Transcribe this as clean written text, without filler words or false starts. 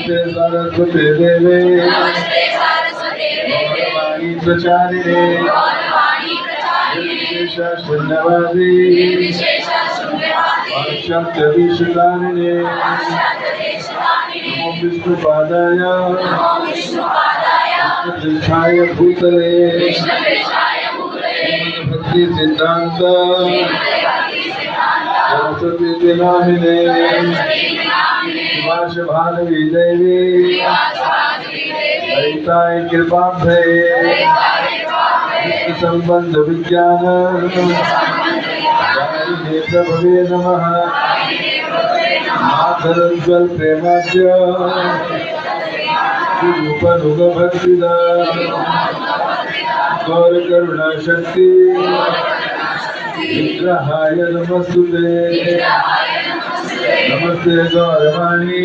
नमस्ते सरस्वती देवे गौरवाणी प्रचारिणे निर्विशेषा शून्यवादी वाक्शब्दविशुद्धारिणे नमो विष्णुपादाय कृष्णाय भूतले भक्ति सिद्धांत सरस्वती नामिने शिवाश भानवी देवी ललिताय कृपाभये विष्णु संबंध विज्ञान ज्ञानिने प्रभवे नमः माधरोज्ज्वल प्रेमाद्य रूपनुग भक्तिदा गौर करुणा शक्ति विग्रहाय नमस्तुते नमस्ते गौरवाणी